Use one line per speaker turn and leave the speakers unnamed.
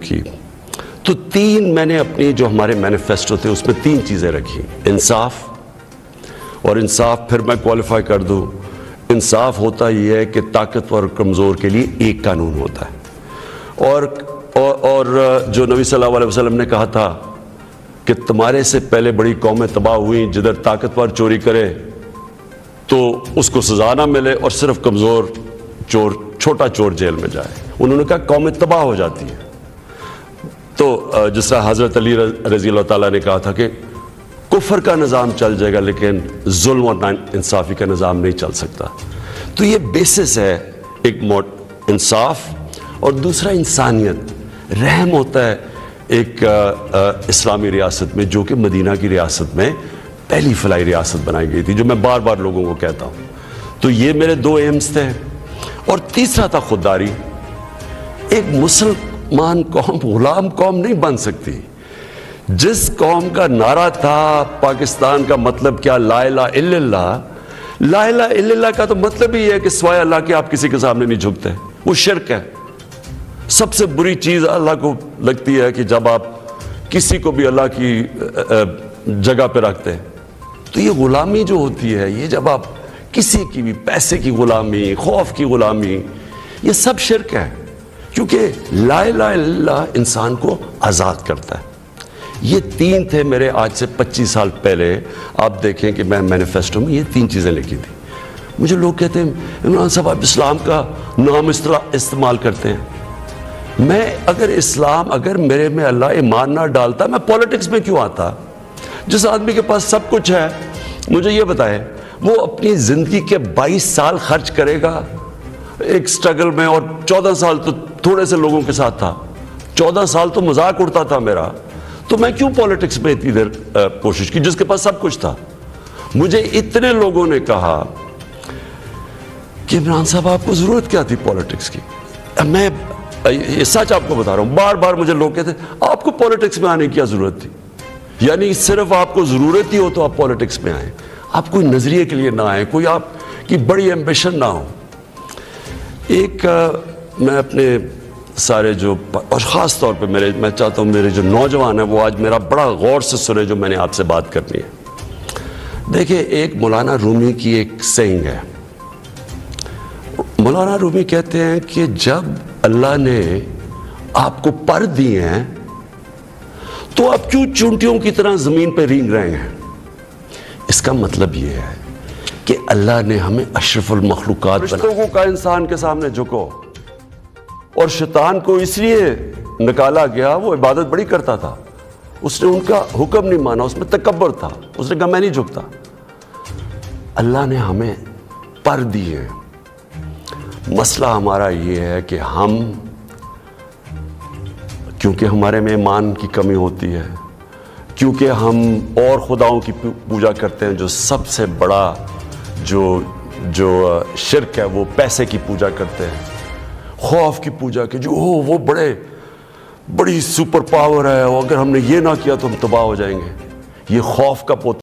کی تو تین میں نے اپنی جو ہمارے مینیفیسٹو تھے اس میں تین چیزیں رکھی. انصاف، اور انصاف پھر میں کوالیفائی کر دوں، انصاف ہوتا یہ ہے کہ طاقتور اور کمزور کے لیے ایک قانون ہوتا ہے. اور جو نبی صلی اللہ علیہ وسلم نے کہا تھا کہ تمہارے سے پہلے بڑی قومیں تباہ ہوئیں، جدھر طاقتور چوری کرے تو اس کو سزا نہ ملے اور صرف کمزور چور، چھوٹا چور جیل میں جائے. انہوں نے کہا قومیں تباہ ہو جاتی ہیں. تو جس طرح حضرت علی رضی اللہ تعالیٰ نے کہا تھا کہ کفر کا نظام چل جائے گا لیکن ظلم اور انصافی کا نظام نہیں چل سکتا. تو یہ بیسس ہے ایک انصاف، اور دوسرا انسانیت. رحم ہوتا ہے ایک اسلامی ریاست میں جو کہ مدینہ کی ریاست میں پہلی فلاحی ریاست بنائی گئی تھی، جو میں بار بار لوگوں کو کہتا ہوں. تو یہ میرے دو ایمز تھے. اور تیسرا تھا خودداری. ایک مسلمان قوم غلام قوم نہیں بن سکتی. جس قوم کا نعرہ تھا پاکستان کا مطلب کیا، لا الہ الا اللہ. لا الہ الا اللہ کا تو مطلب ہی ہے کہ سوائے اللہ کے آپ کسی کے سامنے نہیں جھکتے. وہ شرک ہے. سب سے بری چیز اللہ کو لگتی ہے کہ جب آپ کسی کو بھی اللہ کی جگہ پہ رکھتے ہیں. تو یہ غلامی جو ہوتی ہے، یہ جب آپ کسی کی بھی پیسے کی غلامی، خوف کی غلامی، یہ سب شرک ہے. کیونکہ لا الہ الا اللہ انسان کو آزاد کرتا ہے. یہ تین تھے میرے آج سے 25 سال پہلے. آپ دیکھیں کہ میں مینیفیسٹو میں یہ تین چیزیں لکھی تھی. مجھے لوگ کہتے ہیں عمران صاحب آپ اسلام کا نام استعمال کرتے ہیں. میں اگر میرے میں اللہ ایمان نہ ڈالتا، میں پولیٹکس میں کیوں آتا؟ جس آدمی کے پاس سب کچھ ہے، مجھے یہ بتائے وہ اپنی زندگی کے 22 سال خرچ کرے گا ایک سٹرگل میں، اور 14 سال تو تھوڑے سے لوگوں کے ساتھ تھا، 14 سال تو مذاق اڑتا تھا میرا. تو میں کیوں پولیٹکس میں اتنی دیر کوشش کی جس کے پاس سب کچھ تھا؟ مجھے اتنے لوگوں نے کہا کہ عمران صاحب آپ کو ضرورت کیا تھی پولیٹکس کی؟ میں یہ سچ آپ کو بتا رہا ہوں. بار بار مجھے لوگ کہتے ہیں آپ کو پولیٹکس میں آنے کی کیا ضرورت تھی؟ یعنی صرف آپ کو ضرورت ہی ہو تو آپ پولیٹکس میں آئیں، آپ کوئی نظریے کے لیے نہ آئیں، کوئی آپ کی بڑی ایمبیشن نہ ہو. ایک میں اپنے سارے جو، اور خاص طور پہ میں چاہتا ہوں میرے جو نوجوان ہیں وہ آج میرا بڑا غور سے سنے جو میں نے آپ سے بات کرنی ہے. دیکھیں، ایک مولانا رومی کی ایک سینگ ہے. مولانا رومی کہتے ہیں کہ جب اللہ نے آپ کو پر دیے ہیں تو آپ کیوں چونٹیوں کی طرح زمین پہ رینگ رہے ہیں؟ اس کا مطلب یہ ہے کہ اللہ نے ہمیں اشرف المخلوقات بنا. فرشتوں کا انسان کے سامنے جھکو، اور شیطان کو اس لیے نکالا گیا، وہ عبادت بڑی کرتا تھا، اس نے ان کا حکم نہیں مانا، اس میں تکبر تھا، اس نے کہا میں نہیں جھکتا. اللہ نے ہمیں پر دیے. مسئلہ ہمارا یہ ہے کہ ہم، کیونکہ ہمارے میں ایمان کی کمی ہوتی ہے، کیونکہ ہم اور خداؤں کی پوجا کرتے ہیں، جو سب سے بڑا جو شرک ہے وہ پیسے کی پوجا کرتے ہیں، خوف کی پوجا کی، جو وہ بڑی سپر پاور ہے، اور اگر ہم نے یہ نہ کیا تو ہم تباہ ہو جائیں گے. یہ خوف کا پوتا